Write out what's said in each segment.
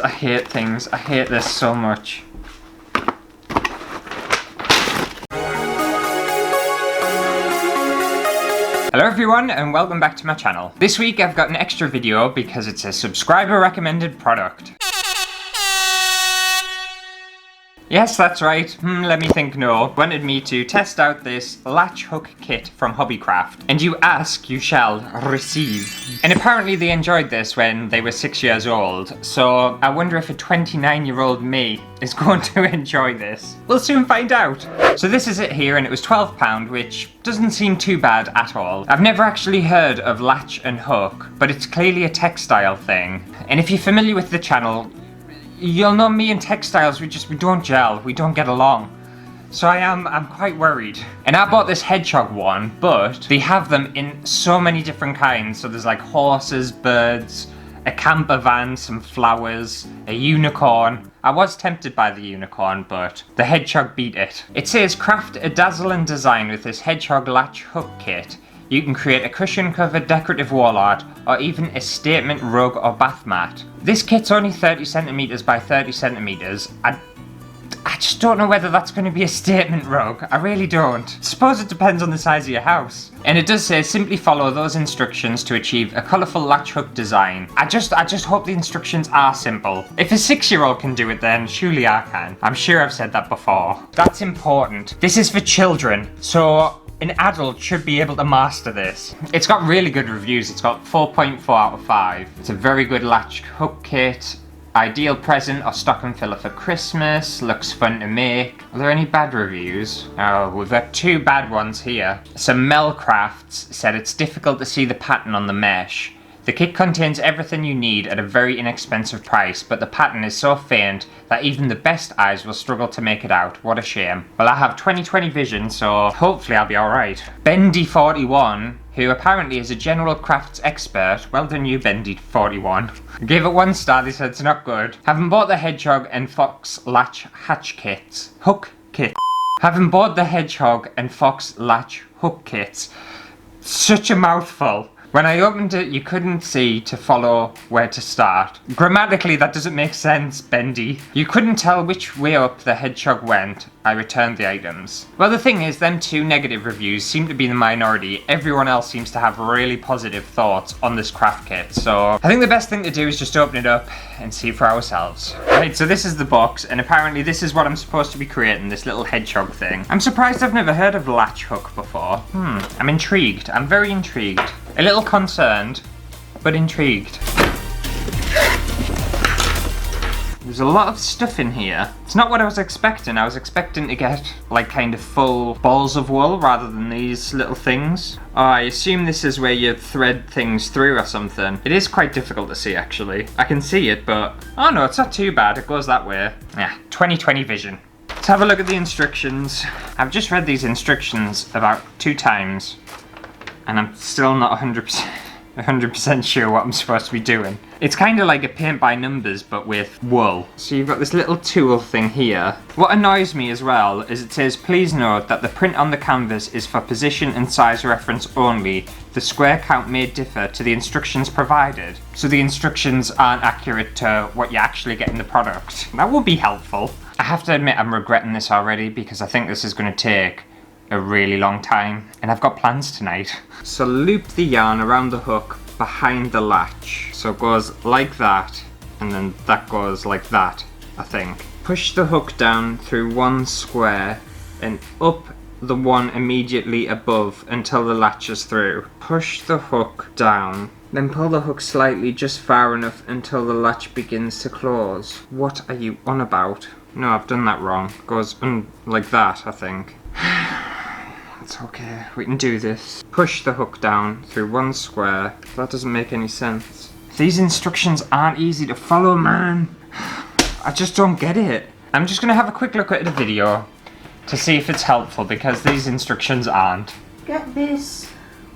I hate things. I hate this so much. Hello everyone and welcome back to my channel. This week I've got an extra video because it's a subscriber recommended product. Yes, that's right. Let me think. No. Wanted me to test out this latch hook kit from Hobbycraft. And you ask, you shall receive. And apparently they enjoyed this when they were 6 years old. So I wonder if a 29-year-old me is going to enjoy this. We'll soon find out. So this is it here, and it was £12, which doesn't seem too bad at all. I've never actually heard of latch and hook, but it's clearly a textile thing. And if you're familiar with the channel, you'll know me and textiles, we don't gel, we don't get along. So I'm quite worried. And I bought this hedgehog one, but they have them in so many different kinds. So there's like horses, birds, a camper van, some flowers, a unicorn. I was tempted by the unicorn, but the hedgehog beat it. It says craft a dazzling design with this hedgehog latch hook kit. You can create a cushion-covered decorative wall art, or even a statement rug or bath mat. This kit's only 30 centimeters by 30 centimeters. I just don't know whether that's going to be a statement rug. I really don't. Suppose it depends on the size of your house. And it does say simply follow those instructions to achieve a colourful latch hook design. I just hope the instructions are simple. If a 6-year-old can do it, then surely I can. I'm sure I've said that before. That's important. This is for children, so an adult should be able to master this. It's got really good reviews. It's got 4.4 out of 5. It's a very good latch hook kit. Ideal present or stocking filler for Christmas. Looks fun to make. Are there any bad reviews? Oh, we've got 2 bad ones here. So Mel Crafts said it's difficult to see the pattern on the mesh. The kit contains everything you need at a very inexpensive price, but the pattern is so faint that even the best eyes will struggle to make it out. What a shame. Well, I have 20/20 vision, so hopefully I'll be alright. Bendy41, who apparently is a general crafts expert, well done you Bendy41, gave it 1 star. They said it's not good. Having bought the hedgehog and fox latch hatch kits, hook kit. Having bought the hedgehog and fox latch hook kits, such a mouthful. When I opened it, you couldn't see to follow where to start. Grammatically, that doesn't make sense, Bendy. You couldn't tell which way up the hedgehog went. I returned the items. Well, the thing is, them 2 negative reviews seem to be the minority. Everyone else seems to have really positive thoughts on this craft kit. So I think the best thing to do is just open it up and see for ourselves. Right, so this is the box, and apparently this is what I'm supposed to be creating, this little hedgehog thing. I'm surprised I've never heard of latch hook before. I'm intrigued. I'm very intrigued. A little concerned, but intrigued. There's a lot of stuff in here. It's not what I was expecting. I was expecting to get like kind of full balls of wool rather than these little things. Oh, I assume this is where you thread things through or something. It is quite difficult to see actually. I can see it, but oh no, it's not too bad. It goes that way. Yeah, 20/20 vision. Let's have a look at the instructions. I've just read these instructions about 2 times. And I'm still not 100% sure what I'm supposed to be doing. It's kind of like a paint by numbers, but with wool. So you've got this little tool thing here. What annoys me as well is it says, please note that the print on the canvas is for position and size reference only. The square count may differ to the instructions provided. So the instructions aren't accurate to what you actually get in the product. That would be helpful. I have to admit I'm regretting this already because I think this is going to take a really long time, and I've got plans tonight. So loop the yarn around the hook behind the latch. So it goes like that, and then that goes like that, I think. Push the hook down through 1 square and up the one immediately above until the latch is through. Push the hook down, then pull the hook slightly just far enough until the latch begins to close. What are you on about? No, I've done that wrong. It goes like that, I think. It's okay, we can do this. Push the hook down through 1 square. That doesn't make any sense. These instructions aren't easy to follow, man. I just don't get it. I'm just gonna have a quick look at the video to see if it's helpful because these instructions aren't. Get this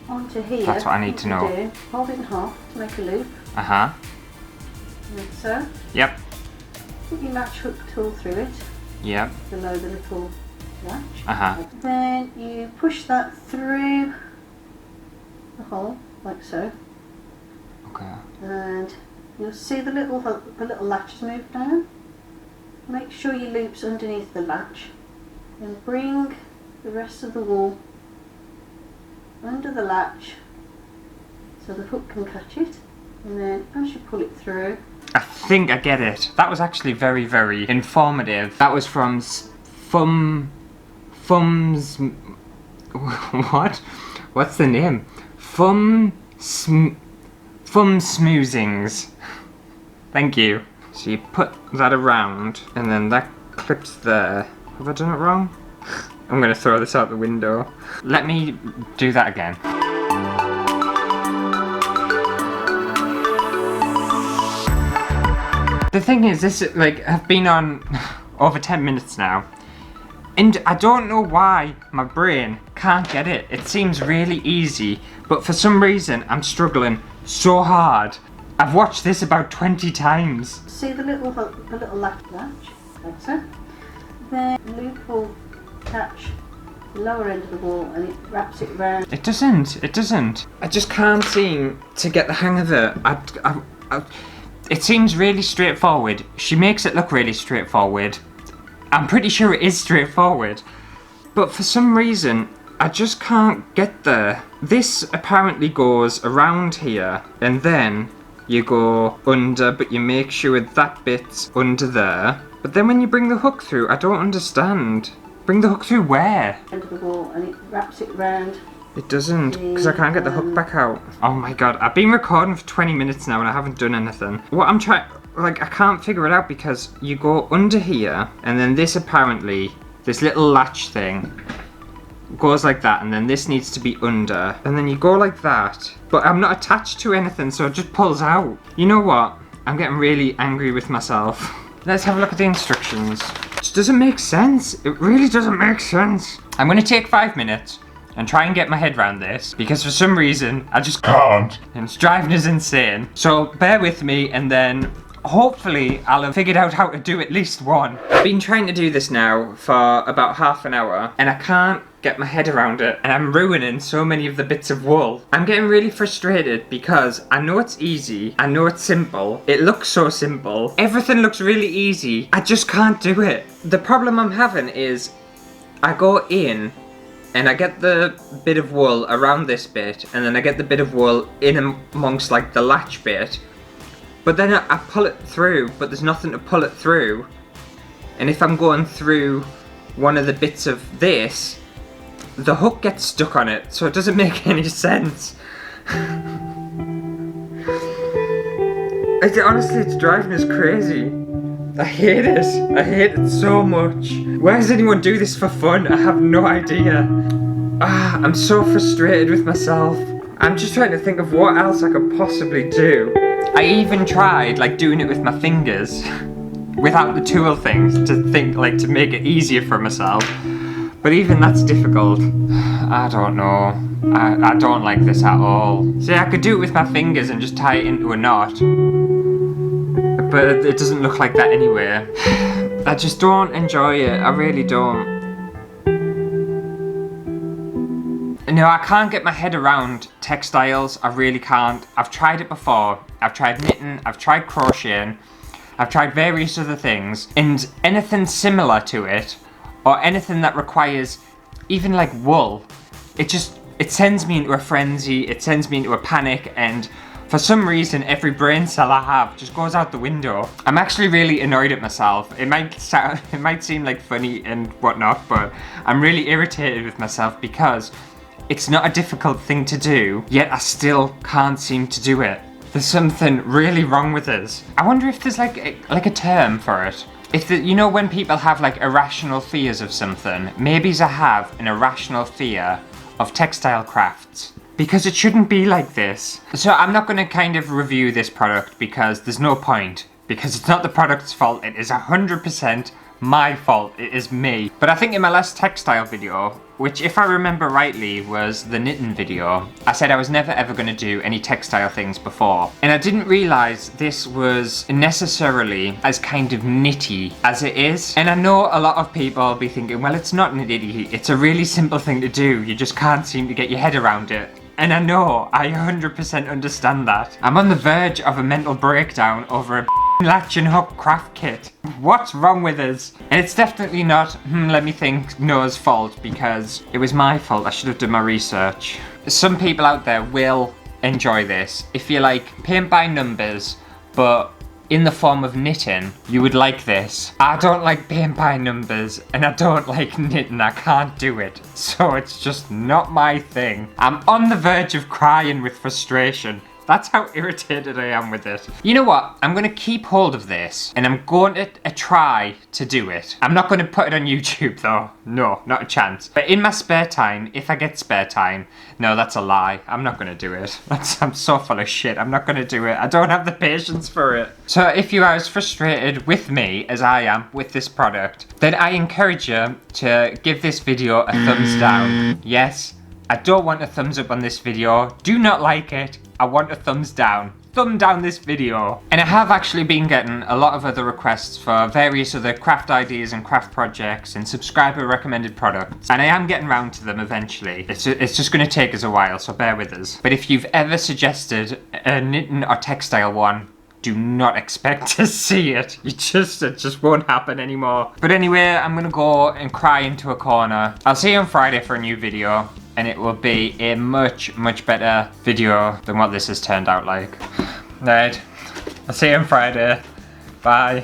onto here. That's what I need to know. Hold it in half to make a loop. Uh-huh. Like so. Yep. Put your latch hook tool through it. Yep. Below the little latch. Uh-huh. Then you push that through the hole, like so. Okay. And You'll see the little latch has moved down. Make sure your loop's underneath the latch. Then bring the rest of the wool under the latch so the hook can catch it. And then as you pull it through... I think I get it. That was actually very, very informative. That was from Fum's... What? What's the name? Fum Smoozings. Thank you. So you put that around, and then that clips there. Have I done it wrong? I'm gonna throw this out the window. Let me do that again. The thing is, this like I've been on over 10 minutes now, and I don't know why my brain can't get it. It seems really easy, but for some reason I'm struggling so hard. I've watched this about 20 times. See the little latch, like so. Then the loop will catch the lower end of the wool and it wraps it round. It doesn't. I just can't seem to get the hang of it. It seems really straightforward. She makes it look really straightforward. I'm pretty sure it is straightforward. But for some reason, I just can't get there. This apparently goes around here, and then you go under, but you make sure that bit's under there. But then when you bring the hook through, I don't understand. Bring the hook through where? End of the wool and it wraps it round. It doesn't, because I can't get the hook back out. Oh my god, I've been recording for 20 minutes now and I haven't done anything. What I'm trying, like, I can't figure it out because you go under here, and then this apparently, this little latch thing, goes like that, and then this needs to be under, and then you go like that. But I'm not attached to anything, so it just pulls out. You know what? I'm getting really angry with myself. Let's have a look at the instructions. It just doesn't make sense. It really doesn't make sense. I'm gonna take 5 minutes and try and get my head around this, because for some reason I just can't, and it's driving us insane. So bear with me, and then hopefully I'll have figured out how to do at least one. I've been trying to do this now for about half an hour and I can't get my head around it, and I'm ruining so many of the bits of wool. I'm getting really frustrated because I know it's easy, I know it's simple, it looks so simple, everything looks really easy, I just can't do it. The problem I'm having is I go in and I get the bit of wool around this bit, and then I get the bit of wool in amongst like the latch bit, but then I pull it through, but there's nothing to pull it through. And if I'm going through one of the bits of this, the hook gets stuck on it, so it doesn't make any sense. Honestly, it's driving us crazy. I hate it. I hate it so much. Why does anyone do this for fun? I have no idea. I'm so frustrated with myself. I'm just trying to think of what else I could possibly do. I even tried like doing it with my fingers without the tool things to make it easier for myself. But even that's difficult. I don't know. I don't like this at all. See, I could do it with my fingers and just tie it into a knot. But it doesn't look like that anywhere. I just don't enjoy it. I really don't. No, I can't get my head around textiles. I really can't. I've tried it before. I've tried knitting. I've tried crocheting. I've tried various other things. And anything similar to it, or anything that requires even like wool, it sends me into a frenzy. It sends me into a panic, and for some reason, every brain cell I have just goes out the window. I'm actually really annoyed at myself. It might seem like funny and whatnot, but I'm really irritated with myself because it's not a difficult thing to do, yet I still can't seem to do it. There's something really wrong with us. I wonder if there's like a term for it. You know when people have like irrational fears of something, maybe I have an irrational fear of textile crafts. Because it shouldn't be like this. So I'm not going to kind of review this product because there's no point. Because it's not the product's fault, it is 100% my fault, it is me. But I think in my last textile video, which if I remember rightly was the knitting video, I said I was never ever going to do any textile things before. And I didn't realise this was necessarily as kind of nitty as it is. And I know a lot of people will be thinking, well, it's not nitty, it's a really simple thing to do, you just can't seem to get your head around it. And I know, I 100% understand that. I'm on the verge of a mental breakdown over a latch and hook craft kit. What's wrong with us? And it's definitely not, let me think, Noah's fault, because it was my fault. I should have done my research. Some people out there will enjoy this. If you like paint by numbers, but in the form of knitting, you would like this. I don't like paint by numbers, and I don't like knitting. I can't do it. So it's just not my thing. I'm on the verge of crying with frustration. That's how irritated I am with it. You know what? I'm going to keep hold of this and I'm going to try to do it. I'm not going to put it on YouTube though. No, not a chance. But in my spare time, if I get spare time, no, that's a lie. I'm not going to do it. I'm so full of shit. I'm not going to do it. I don't have the patience for it. So if you are as frustrated with me as I am with this product, then I encourage you to give this video a thumbs down. Yes, I don't want a thumbs up on this video. Do not like it. I want a thumbs down. Thumb down this video. And I have actually been getting a lot of other requests for various other craft ideas and craft projects and subscriber recommended products. And I am getting round to them eventually. It's just going to take us a while, so bear with us. But if you've ever suggested a knitting or textile one, do not expect to see it. It just won't happen anymore. But anyway, I'm going to go and cry into a corner. I'll see you on Friday for a new video. And it will be a much, much better video than what this has turned out like. Right, I'll see you on Friday. Bye.